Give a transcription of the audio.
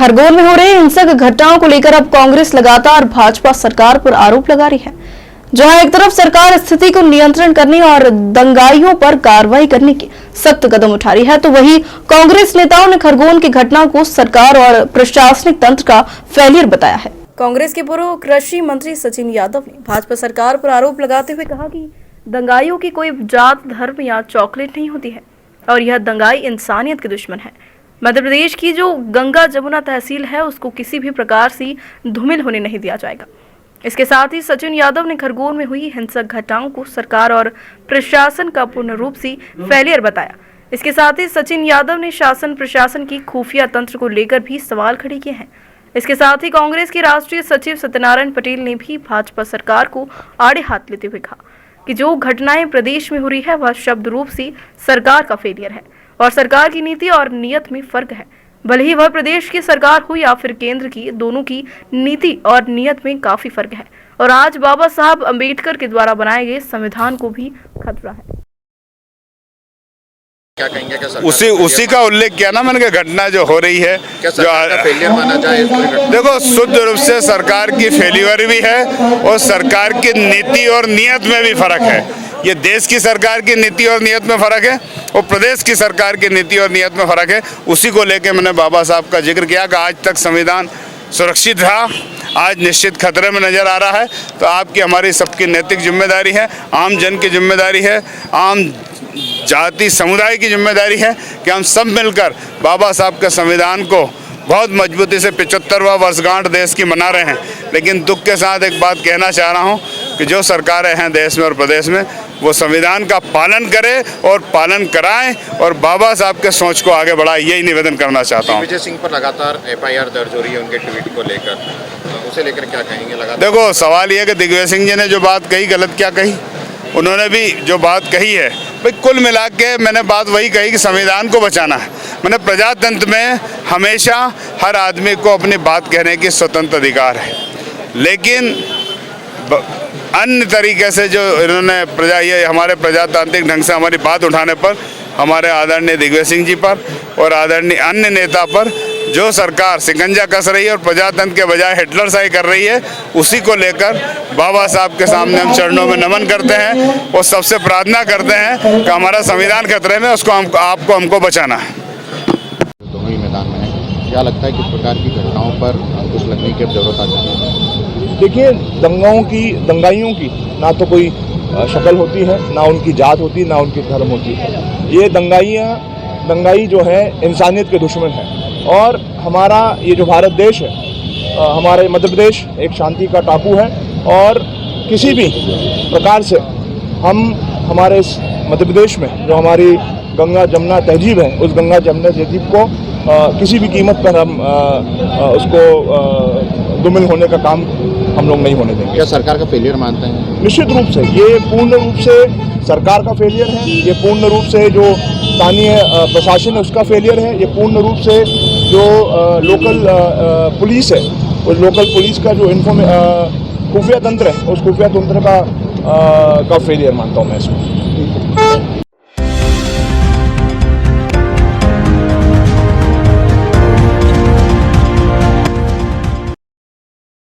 खरगोन में हो रही हिंसक घटनाओं को लेकर अब कांग्रेस लगातार भाजपा सरकार पर आरोप लगा रही है। जहां एक तरफ सरकार स्थिति को नियंत्रण करने और दंगाइयों पर कार्रवाई करने की सख्त कदम उठा रही है, तो वहीं कांग्रेस नेताओं ने खरगोन की घटना को सरकार और प्रशासनिक तंत्र का फेलियर बताया है। कांग्रेस के पूर्व कृषि मंत्री सचिन यादव ने भाजपा सरकार पर आरोप लगाते हुए कहा कि दंगाइयों की कोई जात, धर्म या चॉकलेट नहीं होती है और यह दंगाई इंसानियत के दुश्मन है। मध्य प्रदेश की जो गंगा जमुना तहसील है उसको किसी भी प्रकार से धूमिल होने नहीं दिया जाएगा। इसके साथ ही सचिन यादव ने खरगोन में हुई हिंसक घटनाओं को सरकार और प्रशासन का पूर्ण रूप से फेलियर बताया। इसके साथ ही सचिन यादव ने शासन प्रशासन की खुफिया तंत्र को लेकर भी सवाल खड़े किए हैं। इसके साथ ही कांग्रेस के राष्ट्रीय सचिव सत्यनारायण पटेल ने भी भाजपा सरकार को आड़े हाथ लेते हुए कहा कि जो घटनाएं प्रदेश में हो रही है वह शब्द रूप से सरकार का फेलियर है और सरकार की नीति और नियत में फर्क है। भले ही वह प्रदेश की सरकार हो या फिर केंद्र की, दोनों की नीति और नियत में काफी फर्क है और आज बाबा साहब अंबेडकर के द्वारा बनाए गए संविधान को भी खतरा है। क्या कहेंगे? उसी का उल्लेख किया ना मैंने, घटना जो हो रही है क्या सरकार का फेलियर माना जाए? देखो, शुद्ध रूप से सरकार की फेलियर भी है और सरकार की नीति और नियत में भी फर्क है। ये देश की सरकार की नीति और नियत में फर्क है और प्रदेश की सरकार की नीति और नियत में फर्क है। उसी को लेकर मैंने बाबा साहब का जिक्र किया कि आज तक संविधान सुरक्षित रहा, आज निश्चित खतरे में नजर आ रहा है। तो आपकी हमारी सबकी नैतिक जिम्मेदारी है, आम जन की जिम्मेदारी है, आम जाति समुदाय की जिम्मेदारी है कि हम सब मिलकर बाबा साहब के संविधान को बहुत मजबूती से 75वां वर्षगांठ देश की मना रहे हैं। लेकिन दुख के साथ एक बात कहना चाह रहा हूं कि जो सरकारें हैं देश में और प्रदेश में, वो संविधान का पालन करें और पालन कराएं और बाबा साहब के सोच को आगे बढ़ाएं, यही निवेदन करना चाहता हूं। विजय सिंह पर लगातार FIR दर्ज हो रही है उनके ट्वीट को लेकर, उसे लेकर क्या कहेंगे? लगातार देखो, सवाल ये है कि दिग्विजय सिंह जी ने जो बात कही, गलत क्या कही? उन्होंने भी जो बात कही है भाई, कुल मिला के मैंने बात वही कही कि संविधान को बचाना है। मैंने प्रजातंत्र में हमेशा हर आदमी को अपनी बात कहने की स्वतंत्र अधिकार है, लेकिन अन्य तरीके से जो इन्होंने ये हमारे प्रजातांत्रिक ढंग से हमारी बात उठाने पर हमारे आदरणीय दिग्विजय सिंह जी पर और आदरणीय अन्य नेता पर जो सरकार शिकंजा कस रही है और प्रजातंत्र के बजाय हिटलरशाही कर रही है, उसी को लेकर बाबा साहब के सामने हम चरणों में नमन करते हैं और सबसे प्रार्थना करते हैं कि हमारा संविधान खतरे में, उसको हमको बचाना है। दोनों ही मैदान में है, क्या लगता है किस प्रकार की घटनाओं पर अंकुश लगने की जरूरत आ जाती है? देखिए, दंगाइयों की ना तो कोई शक्ल होती है, ना उनकी जात होती है, ना उनकी धर्म होती है। ये दंगाई जो है इंसानियत के दुश्मन है और हमारा ये जो भारत देश है, हमारे मध्य प्रदेश एक शांति का टापू है और किसी भी प्रकार से हमारे इस मध्य प्रदेश में जो हमारी गंगा जमुना तहजीब है, उस गंगा जमुना तहजीब को किसी भी कीमत पर हम उसको धूमिल होने का काम हम लोग नहीं होने देंगे। क्या सरकार का फेलियर मानते हैं? निश्चित रूप से ये पूर्ण रूप से सरकार का फेलियर है, ये पूर्ण रूप से जो स्थानीय प्रशासन है उसका फेलियर है, ये पूर्ण रूप से जो लोकल पुलिस है, उस लोकल पुलिस का जो खुफिया तंत्र है, उस खुफिया तंत्र का फेलियर मानता हूँ मैं इसमें।